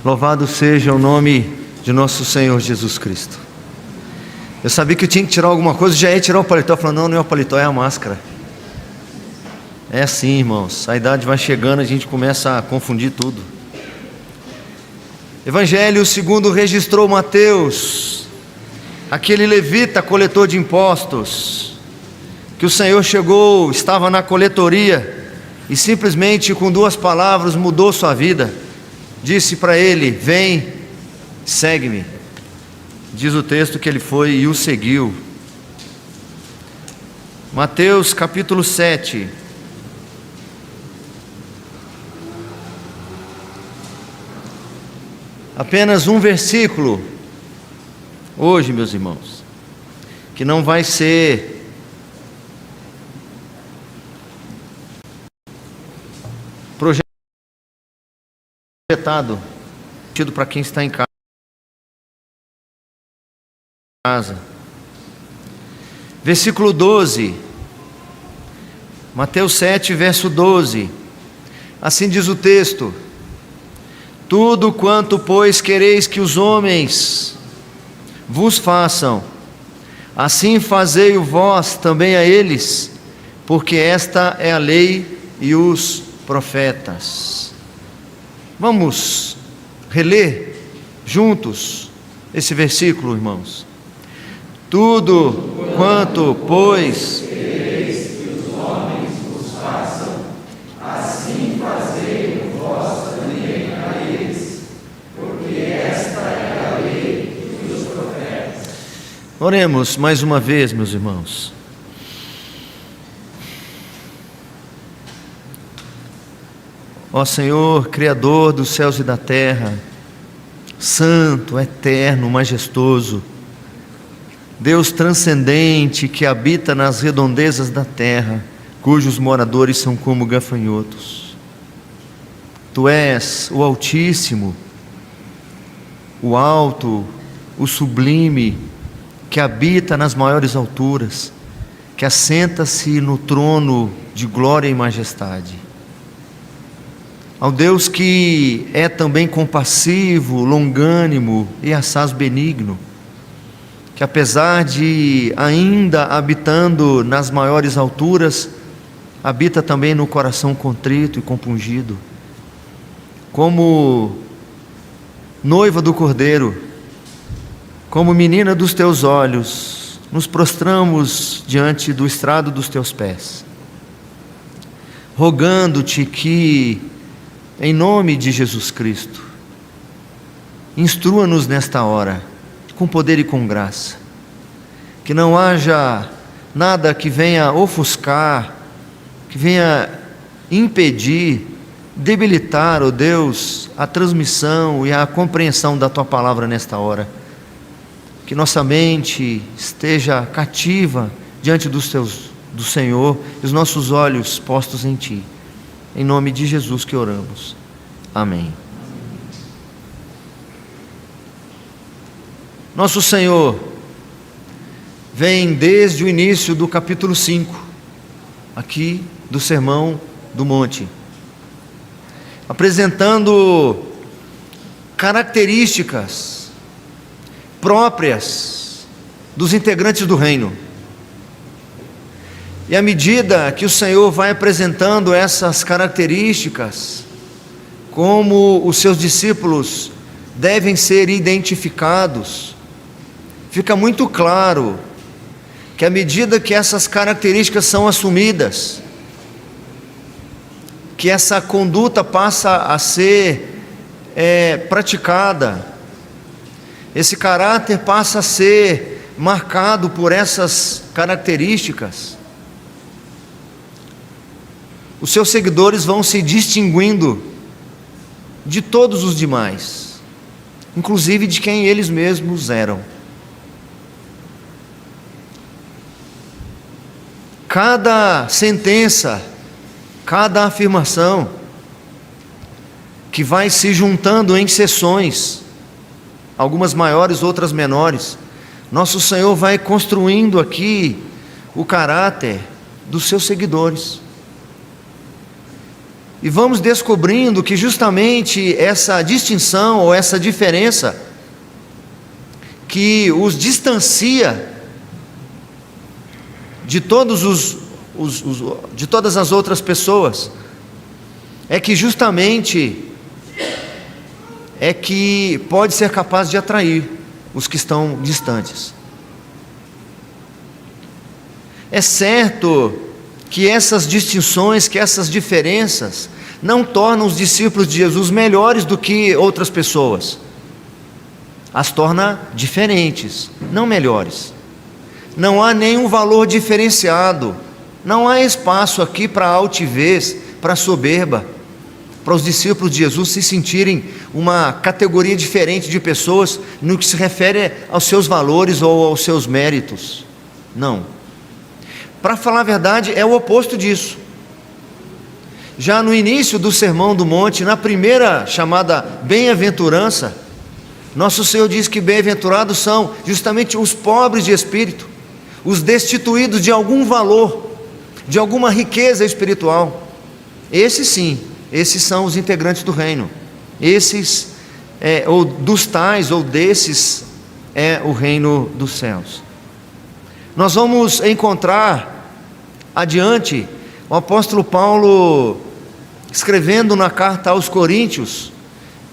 Louvado seja o nome de nosso Senhor Jesus Cristo. Eu sabia que eu tinha que tirar alguma coisa, já ia tirar o paletó, falando, não é o paletó, é a máscara. É assim, irmãos, a idade vai chegando, a gente começa a confundir tudo. Evangelho segundo registrou Mateus, aquele levita coletor de impostos, que o Senhor chegou, estava na coletoria, e simplesmente com 2 palavras mudou sua vida. Disse para ele, vem, segue-me. Diz o texto que ele foi e o seguiu. Mateus capítulo 7. Apenas um versículo, hoje, meus irmãos, que não vai ser projetado, tido para quem está em casa. Versículo 12, Mateus 7, verso 12, assim diz o texto: tudo quanto, pois, quereis que os homens vos façam, assim fazei-o vós também a eles, porque esta é a lei e os profetas. Vamos reler juntos esse versículo, irmãos. Tudo quanto, pois, quereis que os homens vos façam, assim fazei vós também a eles, porque esta é a lei e os profetas. Oremos mais uma vez, meus irmãos. Ó Senhor, Criador dos céus e da terra, Santo, Eterno, Majestoso, Deus transcendente que habita nas redondezas da terra, cujos moradores são como gafanhotos. Tu és o Altíssimo, o Alto, o Sublime, que habita nas maiores alturas, que assenta-se no trono de glória e majestade. Ao Deus que é também compassivo, longânimo e assaz benigno, que apesar de ainda habitando nas maiores alturas, habita também no coração contrito e compungido. Como noiva do Cordeiro, como menina dos teus olhos, nos prostramos diante do estrado dos teus pés, rogando-te que, em nome de Jesus Cristo, instrua-nos nesta hora, com poder e com graça, que não haja nada que venha ofuscar, que venha impedir, debilitar, ó Deus, a transmissão e a compreensão da Tua palavra nesta hora, que nossa mente esteja cativa diante do Senhor, e os nossos olhos postos em Ti. Em nome de Jesus que oramos. Amém. Nosso Senhor vem desde o início do capítulo 5, aqui do Sermão do Monte, apresentando características próprias dos integrantes do reino. E à medida que o Senhor vai apresentando essas características, como os seus discípulos devem ser identificados, fica muito claro que à medida que essas características são assumidas, que essa conduta passa a ser praticada, esse caráter passa a ser marcado por essas características, os seus seguidores vão se distinguindo de todos os demais, inclusive de quem eles mesmos eram. Cada sentença, cada afirmação que vai se juntando em sessões, algumas maiores, outras menores, nosso Senhor vai construindo aqui o caráter dos seus seguidores. E vamos descobrindo que justamente essa distinção ou essa diferença que os distancia de todas as outras pessoas é que justamente é que pode ser capaz de atrair os que estão distantes. É certo que essas distinções, que essas diferenças não tornam os discípulos de Jesus melhores do que outras pessoas. As torna diferentes, não melhores. Não há nenhum valor diferenciado. Não há espaço aqui para altivez, para soberba, para os discípulos de Jesus se sentirem uma categoria diferente de pessoas no que se refere aos seus valores ou aos seus méritos. Não. Para falar a verdade, é o oposto disso. Já no início do Sermão do Monte, na primeira chamada bem-aventurança, nosso Senhor diz que bem-aventurados são justamente os pobres de espírito, os destituídos de algum valor, de alguma riqueza espiritual. Esses sim, esses são os integrantes do reino. Esses, ou dos tais, ou desses, é o reino dos céus. Nós vamos encontrar adiante o apóstolo Paulo escrevendo na carta aos Coríntios,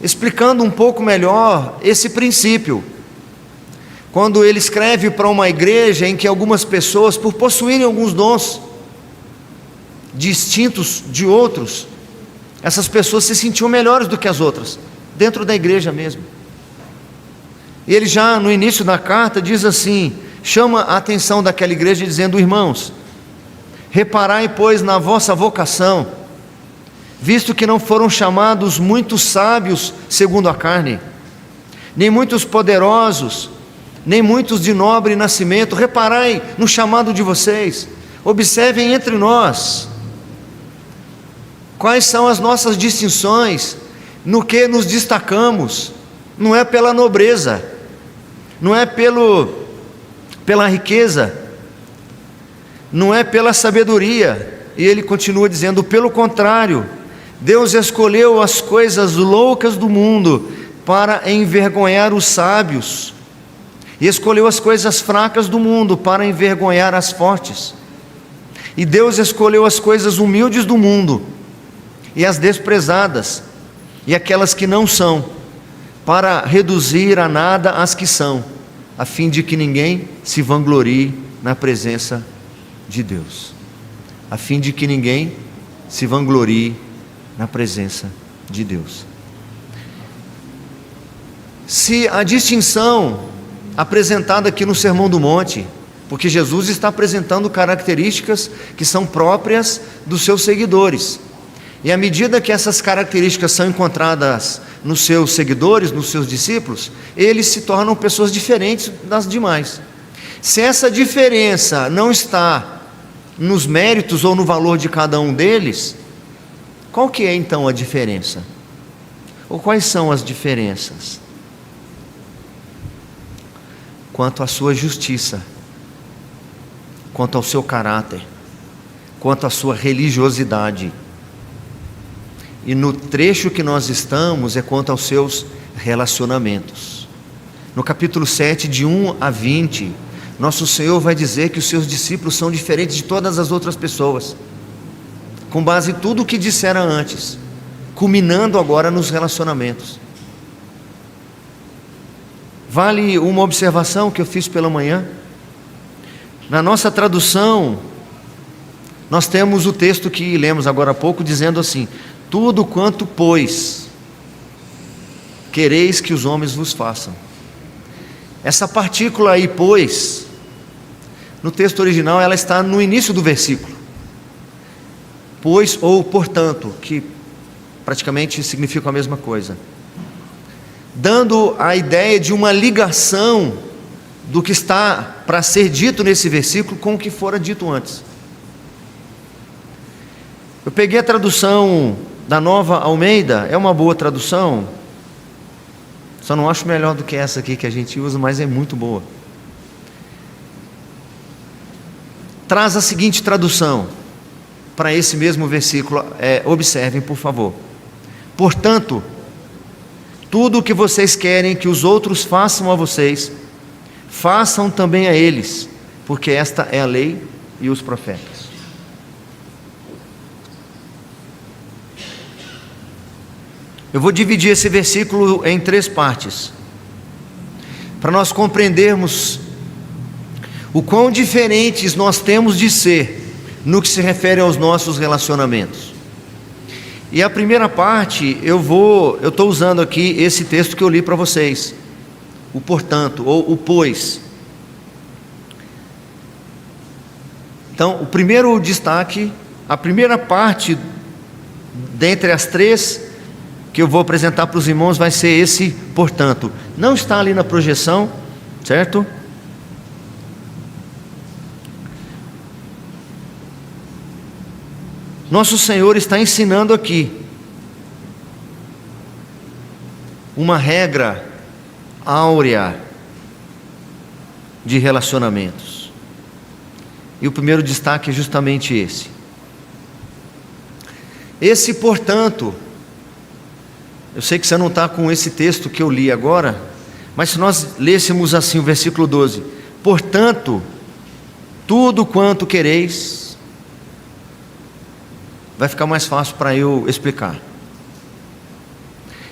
explicando um pouco melhor esse princípio. Quando ele escreve para uma igreja em que algumas pessoas, por possuírem alguns dons distintos de outros, essas pessoas se sentiam melhores do que as outras, dentro da igreja mesmo. E ele já no início da carta diz assim, chama a atenção daquela igreja dizendo: irmãos, reparai pois na vossa vocação, visto que não foram chamados muitos sábios segundo a carne, nem muitos poderosos, nem muitos de nobre nascimento. Reparai no chamado de vocês, observem entre nós quais são as nossas distinções, no que nos destacamos. Não é pela nobreza, não é pela riqueza, não é pela sabedoria. E ele continua dizendo: pelo contrário, Deus escolheu as coisas loucas do mundo para envergonhar os sábios, e escolheu as coisas fracas do mundo para envergonhar as fortes. E Deus escolheu as coisas humildes do mundo, e as desprezadas, e aquelas que não são, para reduzir a nada as que são, a fim de que ninguém se vanglorie na presença de Deus. A fim de que ninguém se vanglorie na presença de Deus. Se a distinção apresentada aqui no Sermão do Monte, porque Jesus está apresentando características que são próprias dos seus seguidores, e à medida que essas características são encontradas nos seus seguidores, nos seus discípulos, eles se tornam pessoas diferentes das demais. Se essa diferença não está nos méritos ou no valor de cada um deles, qual que é então a diferença? Ou quais são as diferenças? Quanto à sua justiça, quanto ao seu caráter, quanto à sua religiosidade. E no trecho que nós estamos é quanto aos seus relacionamentos. No capítulo 7, de 1 a 20, nosso Senhor vai dizer que os seus discípulos são diferentes de todas as outras pessoas, com base em tudo o que dissera antes, culminando agora nos relacionamentos. Vale uma observação que eu fiz pela manhã. Na nossa tradução, nós temos o texto que lemos agora há pouco, dizendo assim: tudo quanto, pois, quereis que os homens vos façam. Essa partícula aí, pois, no texto original, ela está no início do versículo. Pois ou portanto, que praticamente significam a mesma coisa, dando a ideia de uma ligação do que está para ser dito nesse versículo com o que fora dito antes. Eu peguei a tradução da Nova Almeida, é uma boa tradução, só não acho melhor do que essa aqui que a gente usa, mas é muito boa. Traz a seguinte tradução: para esse mesmo versículo. Observem, por favor. Portanto, tudo o que vocês querem que os outros façam a vocês, façam também a eles, porque esta é a lei e os profetas. Eu vou dividir esse versículo em 3 partes, para nós compreendermos o quão diferentes nós temos de ser no que se refere aos nossos relacionamentos. E a primeira parte, eu estou usando aqui esse texto que eu li para vocês, o portanto, ou o pois. Então, o primeiro destaque, a primeira parte, dentre as 3 que eu vou apresentar para os irmãos, vai ser esse portanto. Não está ali na projeção, certo? Nosso Senhor está ensinando aqui uma regra áurea de relacionamentos. E o primeiro destaque é justamente esse. Esse, portanto, eu sei que você não está com esse texto que eu li agora, mas se nós lêssemos assim o versículo 12: portanto, tudo quanto quereis, vai ficar mais fácil para eu explicar.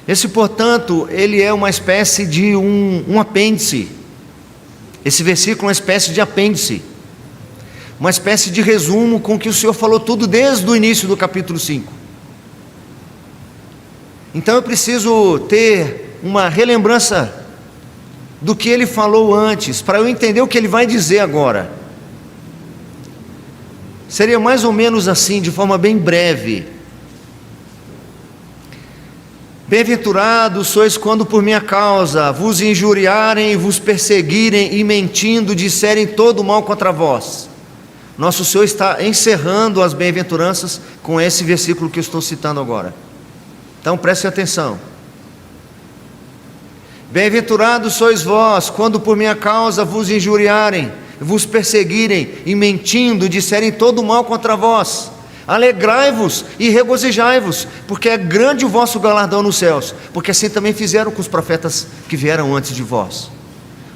Esse portanto, ele é uma espécie de um apêndice. Esse versículo é uma espécie de apêndice, uma espécie de resumo com que o Senhor falou tudo desde o início do capítulo 5. Então eu preciso ter uma relembrança do que ele falou antes, para eu entender o que ele vai dizer agora. Seria mais ou menos assim, de forma bem breve: bem-aventurados sois quando por minha causa vos injuriarem, vos perseguirem e mentindo disserem todo mal contra vós. Nosso Senhor está encerrando as bem-aventuranças com esse versículo que eu estou citando agora. Então prestem atenção. Bem-aventurados sois vós quando por minha causa vos injuriarem, vos perseguirem e mentindo disserem todo mal contra vós. Alegrai-vos e regozijai-vos, porque é grande o vosso galardão nos céus, porque assim também fizeram com os profetas que vieram antes de vós.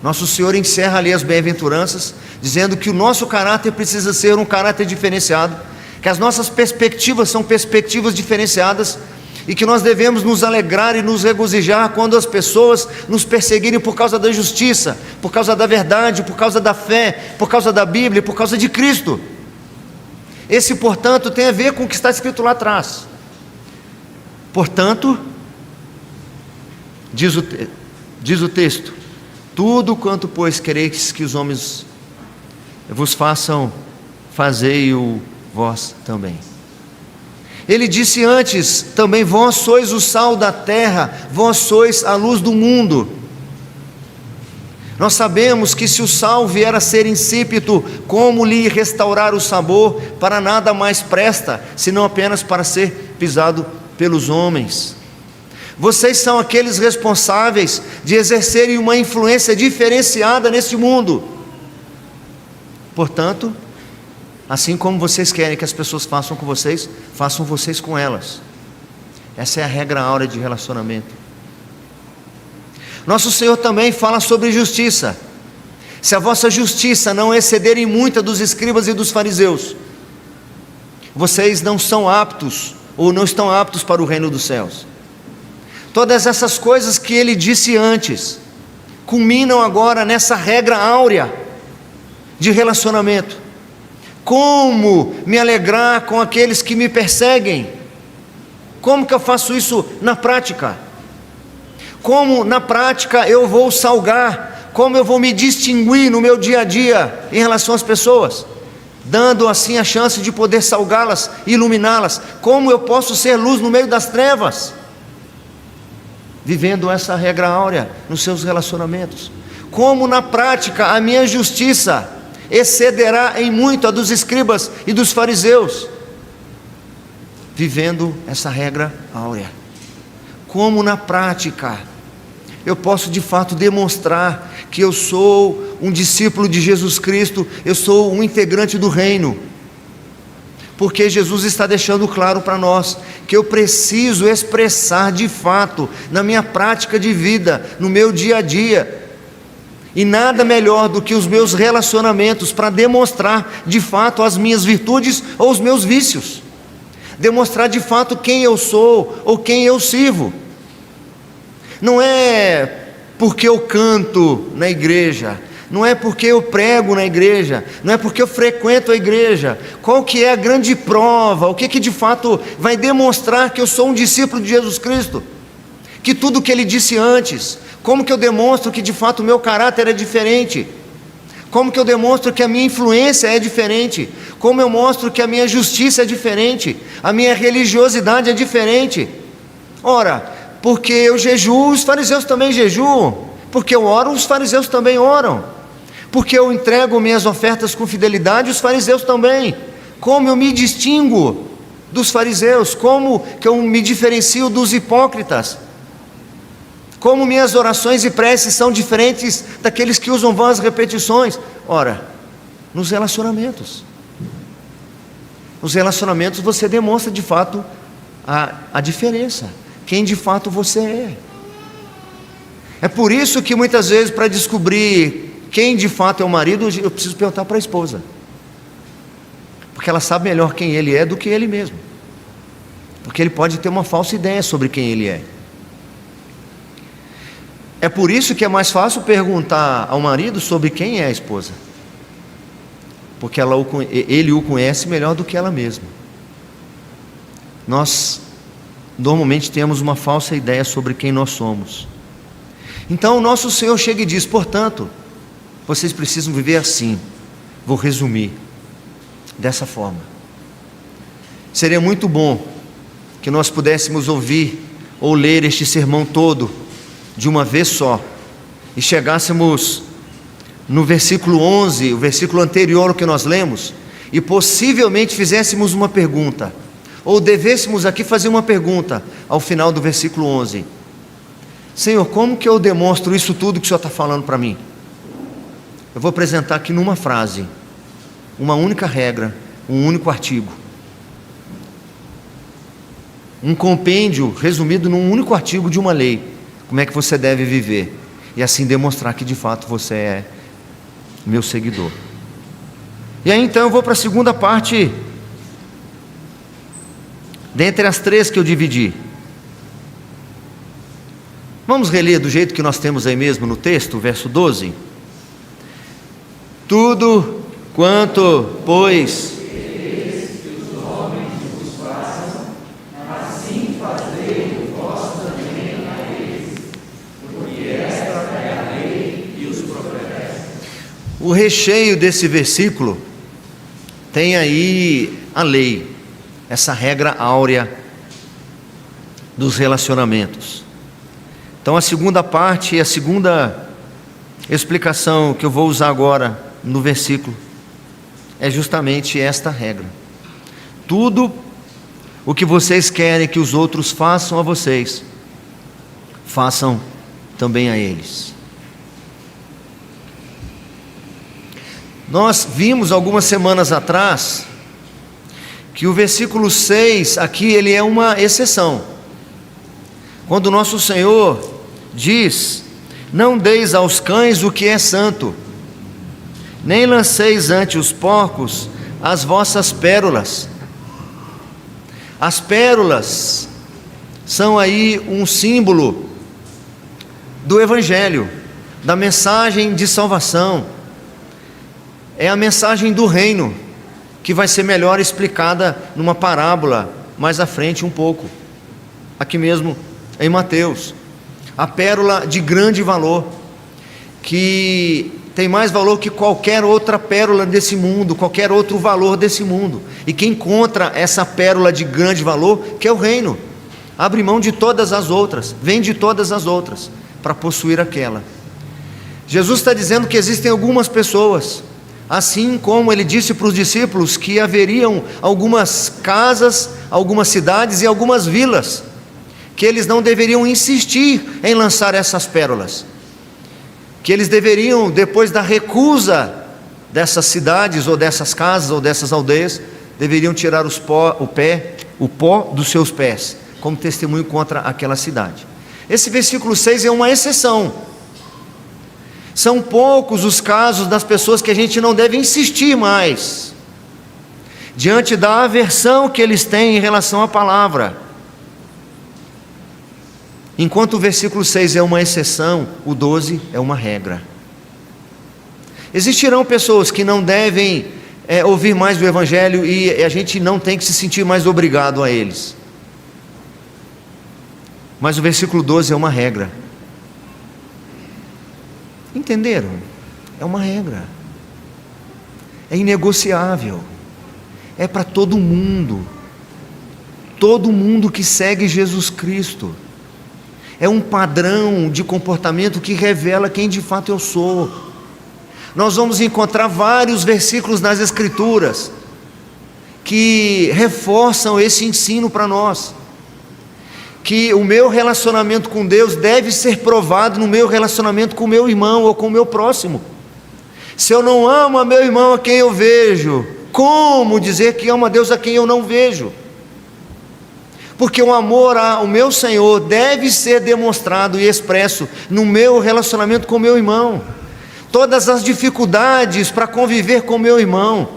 Nosso Senhor encerra ali as bem-aventuranças, dizendo que o nosso caráter precisa ser um caráter diferenciado, que as nossas perspectivas são perspectivas diferenciadas, e que nós devemos nos alegrar e nos regozijar quando as pessoas nos perseguirem por causa da justiça, por causa da verdade, por causa da fé, por causa da Bíblia, por causa de Cristo. Esse, portanto, tem a ver com o que está escrito lá atrás. Portanto, diz o texto: tudo quanto, pois, quereis que os homens vos façam, fazei-o vós também. Ele disse antes também: vós sois o sal da terra, vós sois a luz do mundo. Nós sabemos que se o sal vier a ser insípido, como lhe restaurar o sabor? Para nada mais presta, senão apenas para ser pisado pelos homens. Vocês são aqueles responsáveis de exercerem uma influência diferenciada neste mundo. Portanto, assim como vocês querem que as pessoas façam com vocês, façam vocês com elas. Essa é a regra áurea de relacionamento. Nosso Senhor também fala sobre justiça. Se a vossa justiça não exceder em muita dos escribas e dos fariseus, vocês não são aptos, ou não estão aptos para o reino dos céus. Todas essas coisas que ele disse antes, culminam agora nessa regra áurea de relacionamento. Como me alegrar com aqueles que me perseguem? Como que eu faço isso na prática? Como na prática eu vou salgar? Como eu vou me distinguir no meu dia a dia em relação às pessoas? Dando assim a chance de poder salgá-las, iluminá-las. Como eu posso ser luz no meio das trevas? Vivendo essa regra áurea nos seus relacionamentos. Como na prática a minha justiça excederá em muito a dos escribas e dos fariseus? Vivendo essa regra áurea. Como na prática eu posso de fato demonstrar que eu sou um discípulo de Jesus Cristo, eu sou um integrante do reino? porque Jesus está deixando claro para nós que eu preciso expressar de fato, na minha prática de vida, no meu dia a dia, e nada melhor do que os meus relacionamentos para demonstrar de fato as minhas virtudes ou os meus vícios, demonstrar de fato quem eu sou ou quem eu sirvo. Não é porque eu canto na igreja, não é porque eu prego na igreja, não é porque eu frequento a igreja. Qual que é a grande prova? O que de fato vai demonstrar que eu sou um discípulo de Jesus Cristo? Que tudo o que Ele disse antes. Como que eu demonstro que de fato o meu caráter é diferente? Como que eu demonstro que a minha influência é diferente? Como eu mostro que a minha justiça é diferente? A minha religiosidade é diferente? Ora, porque eu jejuo, os fariseus também jejuam. Porque eu oro, os fariseus também oram. Porque eu entrego minhas ofertas com fidelidade, os fariseus também. Como eu me distingo dos fariseus? Como que eu me diferencio dos hipócritas? Como minhas orações e preces são diferentes daqueles que usam vãs repetições? Ora, nos relacionamentos. Nos relacionamentos você demonstra de fato a diferença, quem de fato você é. É por isso que muitas vezes, para descobrir quem de fato é o marido, eu preciso perguntar para a esposa, porque ela sabe melhor quem ele é do que ele mesmo, porque ele pode ter uma falsa ideia sobre quem ele é. É por isso que é mais fácil perguntar ao marido sobre quem é a esposa, porque ele o conhece melhor do que ela mesma. Nós normalmente temos uma falsa ideia sobre quem nós somos. Então o nosso Senhor chega e diz: portanto, vocês precisam viver assim. Vou resumir dessa forma. Seria muito bom que nós pudéssemos ouvir ou ler este sermão todo de uma vez só, e chegássemos no versículo 11, o versículo anterior ao que nós lemos, e possivelmente fizéssemos uma pergunta, ou devêssemos aqui fazer uma pergunta ao final do versículo 11: Senhor, como que eu demonstro isso tudo que o Senhor está falando para mim? Eu vou apresentar aqui numa frase, uma única regra, um único artigo, um compêndio resumido num único artigo de uma lei. Como é que você deve viver, e assim demonstrar que de fato você é meu seguidor. E aí então eu vou para a segunda parte, dentre as três que eu dividi. Vamos reler do jeito que nós temos aí mesmo no texto, verso 12. Tudo quanto, pois, o recheio desse versículo tem aí a lei, essa regra áurea dos relacionamentos. Então a segunda parte, a segunda explicação que eu vou usar agora no versículo, é justamente esta regra: tudo o que vocês querem que os outros façam a vocês, façam também a eles. Nós vimos algumas semanas atrás que o versículo 6 aqui, ele é uma exceção. Quando o nosso Senhor diz: não deis aos cães o que é santo, nem lanceis ante os porcos as vossas pérolas. As pérolas são aí um símbolo do Evangelho, da mensagem de salvação. É a mensagem do reino, que vai ser melhor explicada numa parábola mais à frente um pouco, aqui mesmo em Mateus. A pérola de grande valor, que tem mais valor que qualquer outra pérola desse mundo, qualquer outro valor desse mundo. E quem encontra essa pérola de grande valor, que é o reino, abre mão de todas as outras, vende todas as outras para possuir aquela. Jesus está dizendo que existem algumas pessoas, assim como ele disse para os discípulos que haveriam algumas casas, algumas cidades e algumas vilas, que eles não deveriam insistir em lançar essas pérolas, que eles deveriam, depois da recusa dessas cidades ou dessas casas ou dessas aldeias, deveriam tirar o pó dos seus pés, como testemunho contra aquela cidade. Esse versículo 6 é uma exceção. São poucos os casos das pessoas que a gente não deve insistir mais, diante da aversão que eles têm em relação à palavra. Enquanto o versículo 6 é uma exceção, o 12 é uma regra. Existirão pessoas que não devem ouvir mais do Evangelho e a gente não tem que se sentir mais obrigado a eles. Mas o versículo 12 é uma regra. Entenderam? É uma regra. É inegociável. É para todo mundo. Todo mundo que segue Jesus Cristo. É um padrão de comportamento que revela quem de fato eu sou. Nós vamos encontrar vários versículos nas Escrituras que reforçam esse ensino para nós, que o meu relacionamento com Deus deve ser provado no meu relacionamento com o meu irmão ou com o meu próximo. Se eu não amo a meu irmão a quem eu vejo, como dizer que amo a Deus a quem eu não vejo? Porque o amor ao meu Senhor deve ser demonstrado e expresso no meu relacionamento com o meu irmão. Todas as dificuldades para conviver com o meu irmão,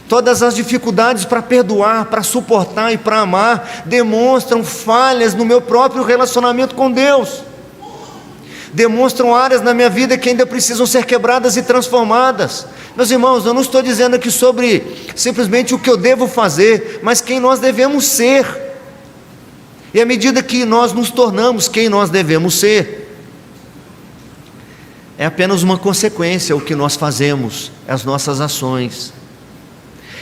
todas as dificuldades para perdoar, para suportar e para amar, demonstram falhas no meu próprio relacionamento com Deus. Demonstram áreas na minha vida que ainda precisam ser quebradas e transformadas. Meus irmãos, eu não estou dizendo aqui sobre simplesmente o que eu devo fazer, mas quem nós devemos ser. E à medida que nós nos tornamos quem nós devemos ser, é apenas uma consequência o que nós fazemos, as nossas ações.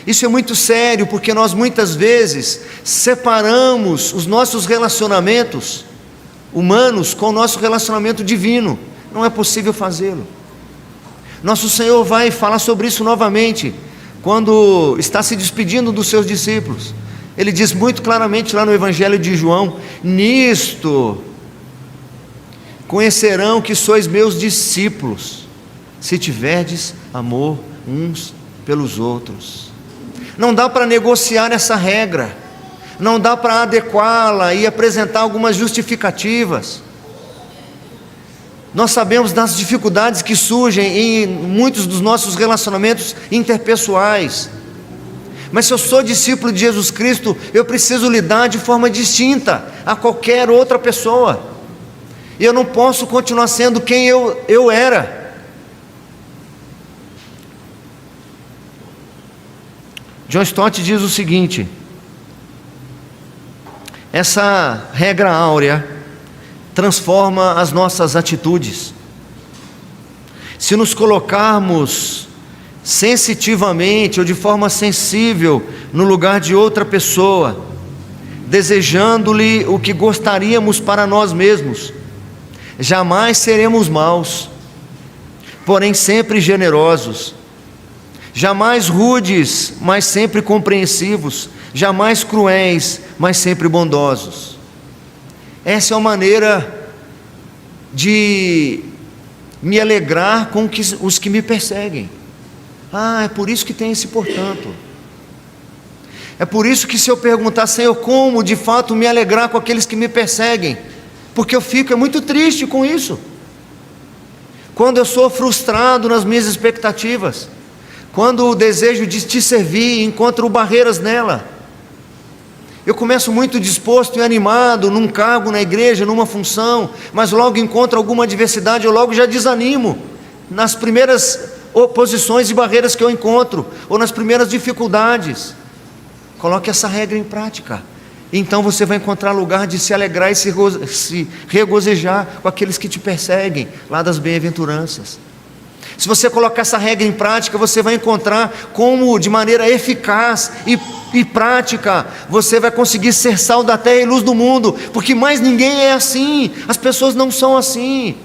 Isso é muito sério, porque nós muitas vezes separamos os nossos relacionamentos humanos com o nosso relacionamento divino. Não é possível fazê-lo. Nosso Senhor vai falar sobre isso novamente, quando está se despedindo dos seus discípulos. Ele diz muito claramente lá no Evangelho de João: nisto conhecerão que sois meus discípulos, se tiverdes amor uns pelos outros. Não dá para negociar essa regra, não dá para adequá-la e apresentar algumas justificativas. Nós sabemos das dificuldades que surgem em muitos dos nossos relacionamentos interpessoais, mas se eu sou discípulo de Jesus Cristo, eu preciso lidar de forma distinta a qualquer outra pessoa. E eu não posso continuar sendo quem eu era. John Stott diz o seguinte: essa regra áurea transforma as nossas atitudes. Se nos colocarmos sensitivamente ou de forma sensível no lugar de outra pessoa, desejando-lhe o que gostaríamos para nós mesmos, jamais seremos maus, porém sempre generosos, jamais rudes, mas sempre compreensivos, jamais cruéis, mas sempre bondosos. Essa é uma maneira de me alegrar com os que me perseguem. É por isso que tem esse portanto. É por isso que, se eu perguntar, Senhor, como de fato me alegrar com aqueles que me perseguem? Porque eu fico muito triste com isso. Quando eu sou frustrado nas minhas expectativas, quando o desejo de te servir encontra barreiras nela, eu começo muito disposto e animado num cargo na igreja, numa função, mas logo encontro alguma adversidade, eu logo já desanimo nas primeiras oposições e barreiras que eu encontro, ou nas primeiras dificuldades. Coloque essa regra em prática. Então você vai encontrar lugar de se alegrar e se regozijar com aqueles que te perseguem, lá das bem-aventuranças. Se você colocar essa regra em prática, você vai encontrar como, de maneira eficaz e prática, você vai conseguir ser sal da terra e luz do mundo, porque mais ninguém é assim, as pessoas não são assim.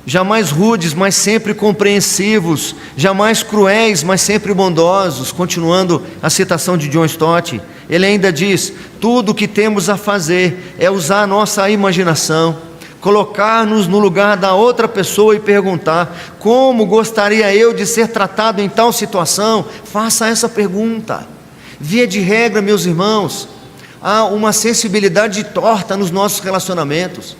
Jamais rudes, mas sempre compreensivos, jamais cruéis, mas sempre bondosos. Continuando a citação de John Stott, ele ainda diz: tudo o que temos a fazer é usar a nossa imaginação, colocar-nos no lugar da outra pessoa e perguntar: como gostaria eu de ser tratado em tal situação? Faça essa pergunta. Via de regra, meus irmãos, há uma sensibilidade torta nos nossos relacionamentos.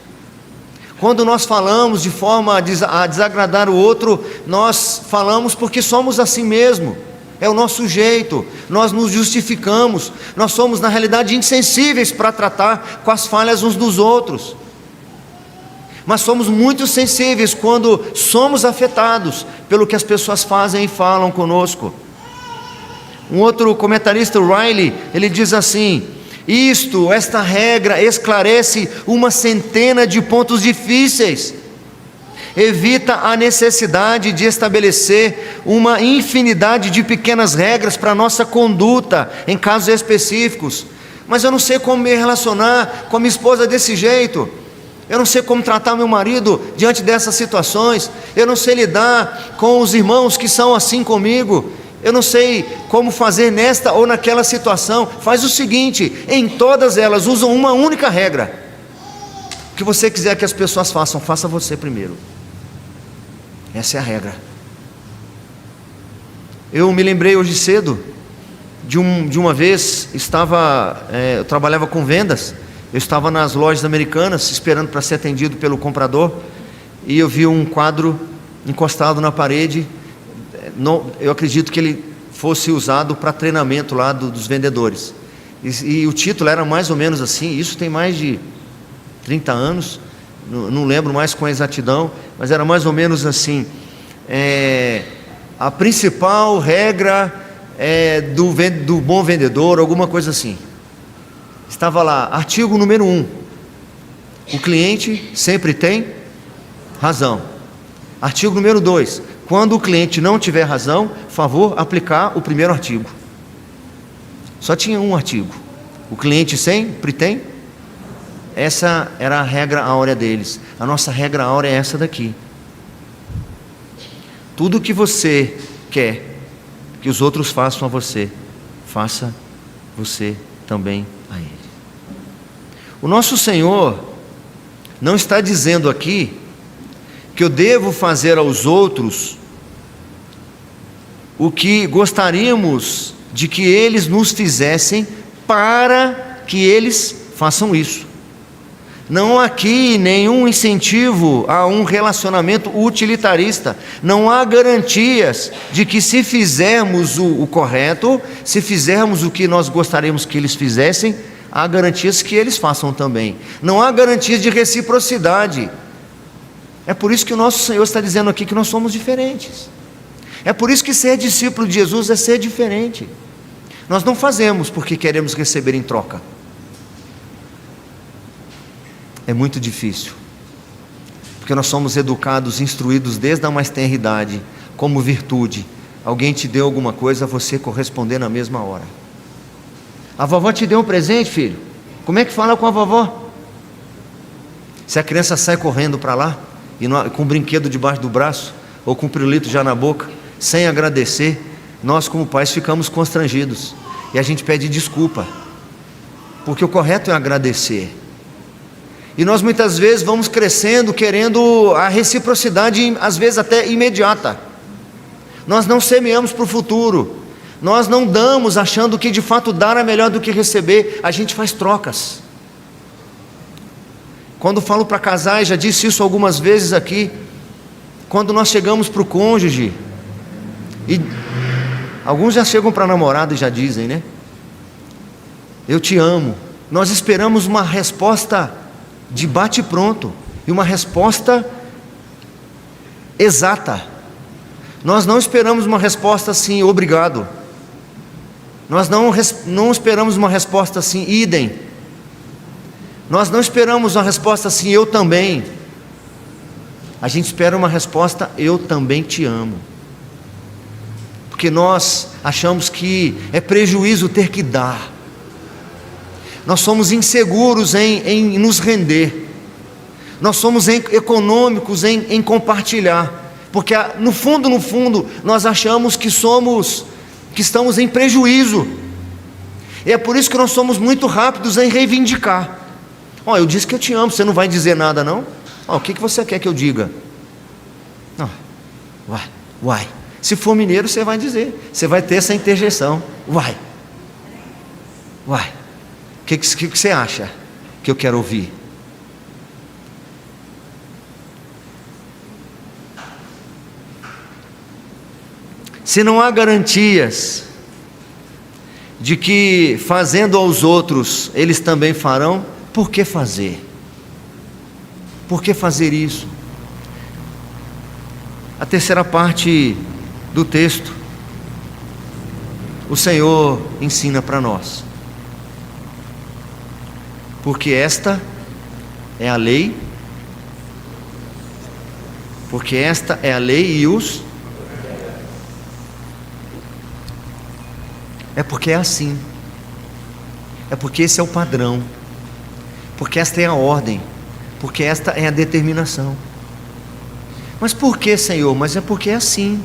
Quando nós falamos de forma a desagradar o outro, nós falamos porque somos assim mesmo, é o nosso jeito, nós nos justificamos, nós somos na realidade insensíveis para tratar com as falhas uns dos outros, mas somos muito sensíveis quando somos afetados pelo que as pessoas fazem e falam conosco. Um outro comentarista, Riley, ele diz assim: esta regra esclarece uma centena de pontos difíceis, evita a necessidade de estabelecer uma infinidade de pequenas regras para a nossa conduta em casos específicos. Mas eu não sei como me relacionar com a minha esposa desse jeito, eu não sei como tratar meu marido diante dessas situações, eu não sei lidar com os irmãos que são assim comigo, eu não sei como fazer nesta ou naquela situação. Faz o seguinte: em todas elas usam uma única regra. O que você quiser que as pessoas façam, faça você primeiro. Essa é a regra. Eu me lembrei hoje cedo de uma vez, eu trabalhava com vendas, eu estava nas lojas americanas esperando para ser atendido pelo comprador, e eu vi um quadro encostado na parede. Eu acredito que ele fosse usado para treinamento lá dos vendedores, e o título era mais ou menos assim. Isso tem mais de 30 anos, não lembro mais com exatidão, mas era mais ou menos assim: a principal regra do bom vendedor, alguma coisa assim. Estava lá, artigo número 1: o cliente sempre tem razão. Artigo número 2: quando o cliente não tiver razão, favor aplicar o primeiro artigo. Só tinha um artigo: o cliente sempre tem. Essa era a regra áurea deles. A nossa regra áurea é essa daqui: tudo que você quer que os outros façam a você, faça você também a ele. O nosso Senhor não está dizendo aqui que eu devo fazer aos outros o que gostaríamos de que eles nos fizessem para que eles façam isso. Não há aqui nenhum incentivo a um relacionamento utilitarista. Não há garantias de que, se fizermos o correto, se fizermos o que nós gostaríamos que eles fizessem, há garantias que eles façam também. Não há garantias de reciprocidade. É por isso que o nosso Senhor está dizendo aqui que nós somos diferentes. É por isso que ser discípulo de Jesus é ser diferente. Nós não fazemos porque queremos receber em troca. É muito difícil, porque nós somos educados, instruídos desde a mais tenra idade, como virtude. Alguém te deu alguma coisa, você corresponder na mesma hora. A vovó te deu um presente, filho, como é que fala com a vovó? Se a criança sai correndo para lá, com um brinquedo debaixo do braço, ou com um pirulito já na boca, sem agradecer, nós como pais ficamos constrangidos, e a gente pede desculpa, porque o correto é agradecer. E nós muitas vezes vamos crescendo querendo a reciprocidade, às vezes até imediata. Nós não semeamos para o futuro, nós não damos achando que de fato dar é melhor do que receber, a gente faz trocas. Quando falo para casais, já disse isso algumas vezes aqui, quando nós chegamos para o cônjuge, e alguns já chegam para a namorada e já dizem, né? Eu te amo. Nós esperamos uma resposta de bate pronto, e uma resposta exata. Nós não esperamos uma resposta assim, obrigado. Nós não esperamos uma resposta assim, idem. Nós não esperamos uma resposta assim, eu também. A gente espera uma resposta, eu também te amo. Porque nós achamos que é prejuízo ter que dar. Nós somos inseguros em nos render. Nós somos econômicos em compartilhar. Porque no fundo, nós achamos que estamos em prejuízo. E é por isso que nós somos muito rápidos em reivindicar. Eu disse que eu te amo, você não vai dizer nada não? O que você quer que eu diga? Uai. Se for mineiro, você vai dizer. Você vai ter essa interjeição. Uai. O que você acha que eu quero ouvir? Se não há garantias de que fazendo aos outros eles também farão, por que fazer? Por que fazer isso? A terceira parte do texto, o Senhor ensina para nós. Porque esta é a lei, e os... É porque é assim, é porque esse é o padrão, porque esta é a ordem, porque esta é a determinação. Mas por que, Senhor? Mas é porque é assim,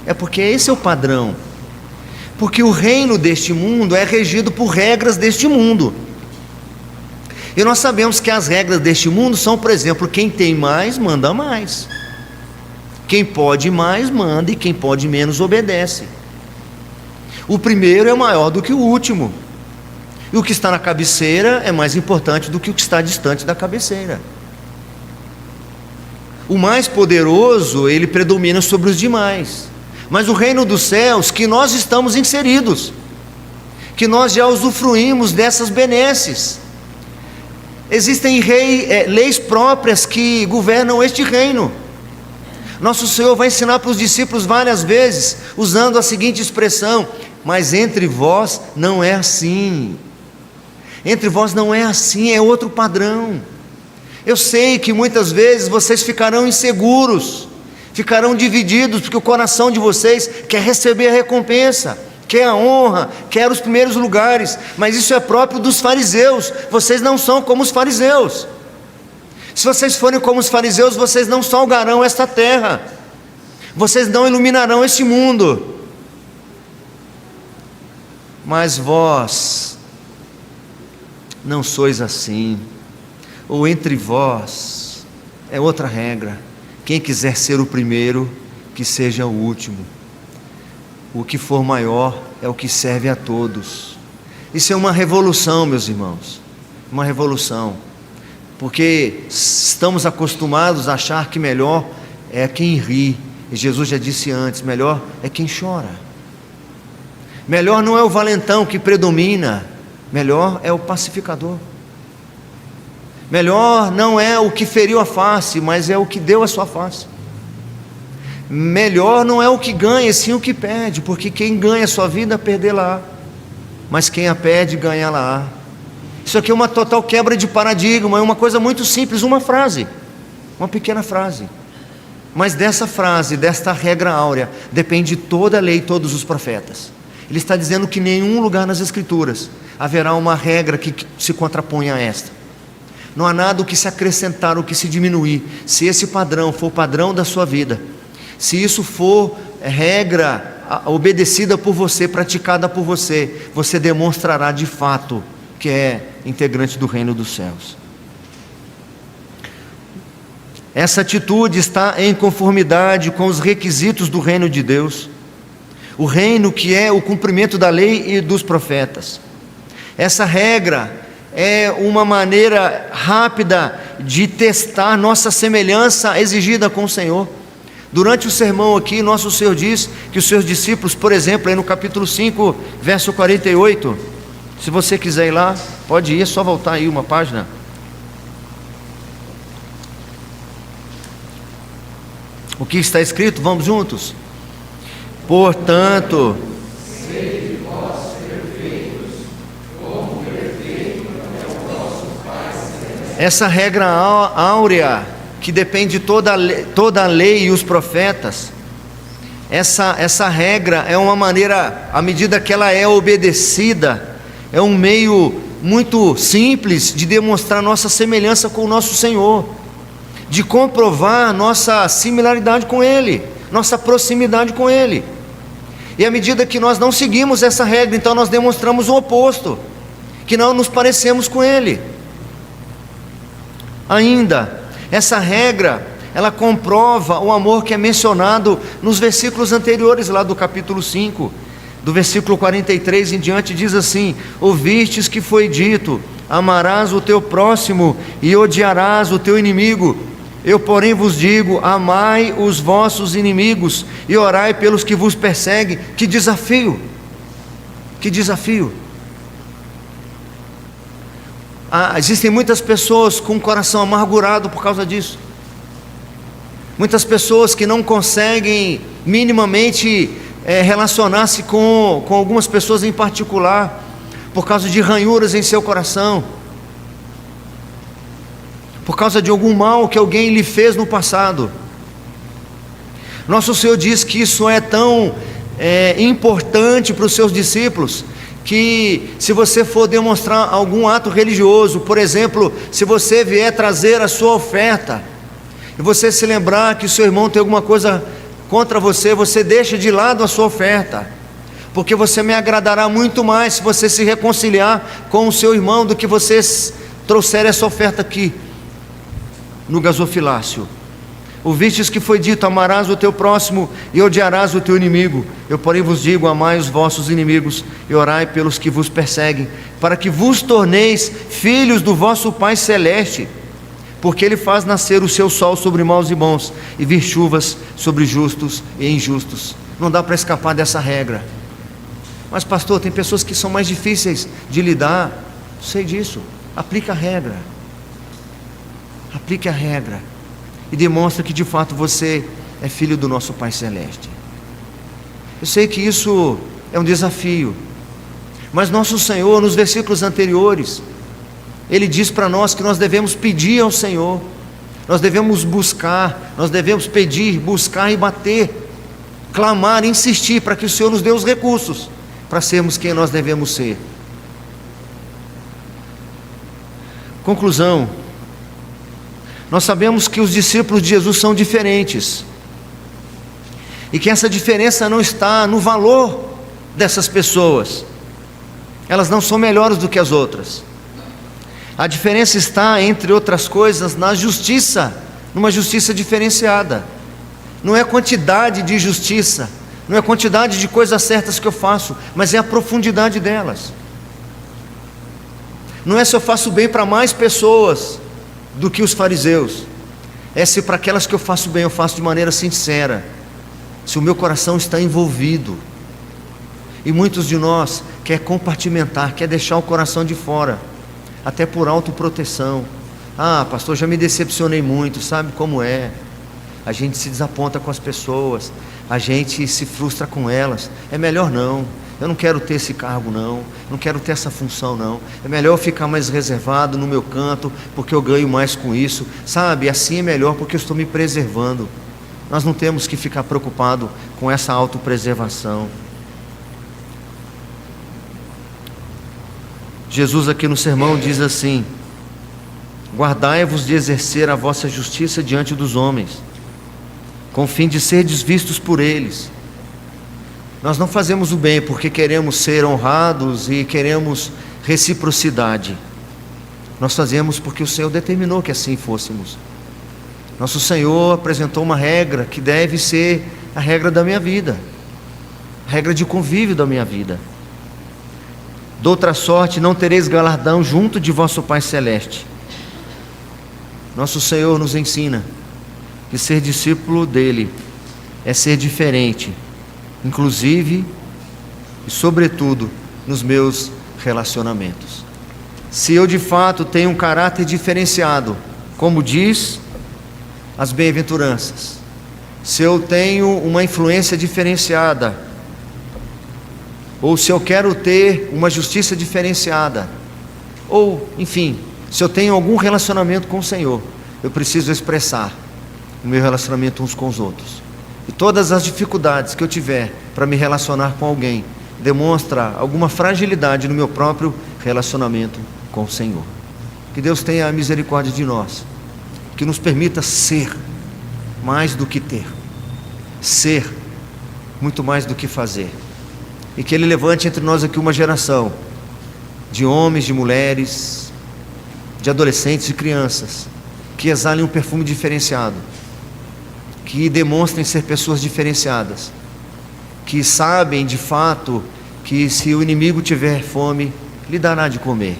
é porque esse é o padrão, porque o reino deste mundo é regido por regras deste mundo, e nós sabemos que as regras deste mundo são, por exemplo, quem tem mais, manda mais, quem pode mais, manda, e quem pode menos, obedece. O primeiro é maior do que o último, e o que está na cabeceira é mais importante do que o que está distante da cabeceira. O mais poderoso, ele predomina sobre os demais. Mas o reino dos céus, que nós estamos inseridos, que nós já usufruímos dessas benesses, existem leis próprias que governam este reino. Nosso Senhor vai ensinar para os discípulos várias vezes, usando a seguinte expressão: mas entre vós não é assim. Entre vós não é assim, é outro padrão. Eu sei que muitas vezes vocês ficarão inseguros, ficarão divididos, porque o coração de vocês quer receber a recompensa, quer a honra, quer os primeiros lugares, mas isso é próprio dos fariseus. Vocês não são como os fariseus. Se vocês forem como os fariseus, vocês não salgarão esta terra, vocês não iluminarão este mundo. Mas vós não sois assim, ou entre vós é outra regra: quem quiser ser o primeiro, que seja o último. O que for maior é o que serve a todos. Isso é uma revolução, meus irmãos, uma revolução, porque estamos acostumados a achar que melhor é quem ri, e Jesus já disse antes: melhor é quem chora. Melhor não é o valentão que predomina, melhor é o pacificador. Melhor não é o que feriu a face, mas é o que deu a sua face. Melhor não é o que ganha, sim o que perde, porque quem ganha a sua vida, perdê-la, mas quem a perde, ganha-la. Isso aqui é uma total quebra de paradigma, é uma coisa muito simples, uma frase, uma pequena frase. Mas dessa frase, desta regra áurea, depende toda a lei e todos os profetas. Ele está dizendo que em nenhum lugar nas Escrituras haverá uma regra que se contraponha a esta. Não há nada o que se acrescentar, o que se diminuir. Se esse padrão for o padrão da sua vida, se isso for regra obedecida por você, praticada por você, você demonstrará de fato que é integrante do reino dos céus. Essa atitude está em conformidade com os requisitos do reino de Deus, o reino que é o cumprimento da lei e dos profetas. Essa regra é uma maneira rápida de testar nossa semelhança exigida com o Senhor. Durante o sermão aqui, nosso Senhor diz que os seus discípulos, por exemplo, aí no capítulo 5, verso 48, se você quiser ir lá, pode ir, é só voltar aí uma página. O que está escrito? Vamos juntos? Portanto, sede vós perfeitos, como perfeito é o vosso Pai celestial. Essa regra áurea, que depende de toda a lei e os profetas, essa regra é uma maneira, à medida que ela é obedecida, é um meio muito simples de demonstrar nossa semelhança com o nosso Senhor, de comprovar nossa similaridade com Ele, nossa proximidade com Ele. E à medida que nós não seguimos essa regra, então nós demonstramos o oposto, que não nos parecemos com Ele. Ainda, Essa regra, ela comprova o amor que é mencionado nos versículos anteriores lá do capítulo 5, do versículo 43 em diante, diz assim: ouvistes que foi dito, amarás o teu próximo e odiarás o teu inimigo. Eu, porém, vos digo, amai os vossos inimigos e orai pelos que vos perseguem. Que desafio! Que desafio! Existem muitas pessoas com o coração amargurado por causa disso. Muitas pessoas que não conseguem minimamente relacionar-se com algumas pessoas em particular, por causa de ranhuras em seu coração, por causa de algum mal que alguém lhe fez no passado. Nosso Senhor diz que isso é tão importante para os seus discípulos, que se você for demonstrar algum ato religioso, por exemplo, se você vier trazer a sua oferta, e você se lembrar que o seu irmão tem alguma coisa contra você, você deixa de lado a sua oferta, porque você me agradará muito mais se você se reconciliar com o seu irmão, do que você trouxer essa oferta aqui no gasofilácio. Ouvistes que foi dito, amarás o teu próximo e odiarás o teu inimigo. Eu, porém, vos digo, amai os vossos inimigos e orai pelos que vos perseguem, para que vos torneis filhos do vosso Pai Celeste, porque Ele faz nascer o seu sol sobre maus e bons, e vir chuvas sobre justos e injustos. Não dá para escapar dessa regra. Mas pastor, tem pessoas que são mais difíceis de lidar. Sei disso. Aplique a regra. Aplique a regra e demonstra que de fato você é filho do nosso Pai Celeste. Eu sei que isso é um desafio, mas nosso Senhor, nos versículos anteriores, Ele diz para nós que nós devemos pedir ao Senhor, nós devemos buscar, nós devemos pedir, buscar e bater, clamar, insistir para que o Senhor nos dê os recursos para sermos quem nós devemos ser. Conclusão: nós sabemos que os discípulos de Jesus são diferentes, e que essa diferença não está no valor dessas pessoas, elas não são melhores do que as outras. A diferença está, entre outras coisas, na justiça, numa justiça diferenciada. Não é a quantidade de justiça, não é a quantidade de coisas certas que eu faço, mas é a profundidade delas. Não é se eu faço bem para mais pessoas do que os fariseus, é se para aquelas que eu faço bem, eu faço de maneira sincera, se o meu coração está envolvido. E muitos de nós quer compartimentar, quer deixar o coração de fora, até por autoproteção. Ah, pastor, já me decepcionei muito, sabe como é? A gente se desaponta com as pessoas, a gente se frustra com elas. É melhor não, eu não quero ter esse cargo não, não quero ter essa função não, é melhor eu ficar mais reservado no meu canto, porque eu ganho mais com isso, sabe? Assim é melhor, porque eu estou me preservando. Nós não temos que ficar preocupados com essa autopreservação. Jesus aqui no sermão diz assim: guardai-vos de exercer a vossa justiça diante dos homens, com o fim de serdes vistos por eles. Nós não fazemos o bem porque queremos ser honrados e queremos reciprocidade. Nós fazemos porque o Senhor determinou que assim fôssemos. Nosso Senhor apresentou uma regra que deve ser a regra da minha vida, a regra de convívio da minha vida. De outra sorte não tereis galardão junto de vosso Pai Celeste. Nosso Senhor nos ensina que ser discípulo dele é ser diferente, inclusive e sobretudo nos meus relacionamentos. Se eu de fato tenho um caráter diferenciado, como diz as bem-aventuranças, se eu tenho uma influência diferenciada, ou se eu quero ter uma justiça diferenciada, ou enfim, se eu tenho algum relacionamento com o Senhor, eu preciso expressar o meu relacionamento uns com os outros. E todas as dificuldades que eu tiver para me relacionar com alguém, demonstra alguma fragilidade no meu próprio relacionamento com o Senhor. Que Deus tenha a misericórdia de nós, que nos permita ser mais do que ter, ser muito mais do que fazer, e que Ele levante entre nós aqui uma geração de homens, de mulheres, de adolescentes e crianças, que exalem um perfume diferenciado, que demonstrem ser pessoas diferenciadas, que sabem de fato que se o inimigo tiver fome, lhe dará de comer,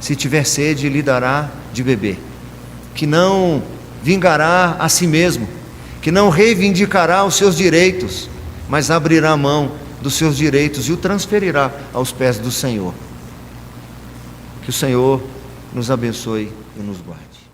se tiver sede, lhe dará de beber, que não vingará a si mesmo, que não reivindicará os seus direitos, mas abrirá mão dos seus direitos e o transferirá aos pés do Senhor. Que o Senhor nos abençoe e nos guarde.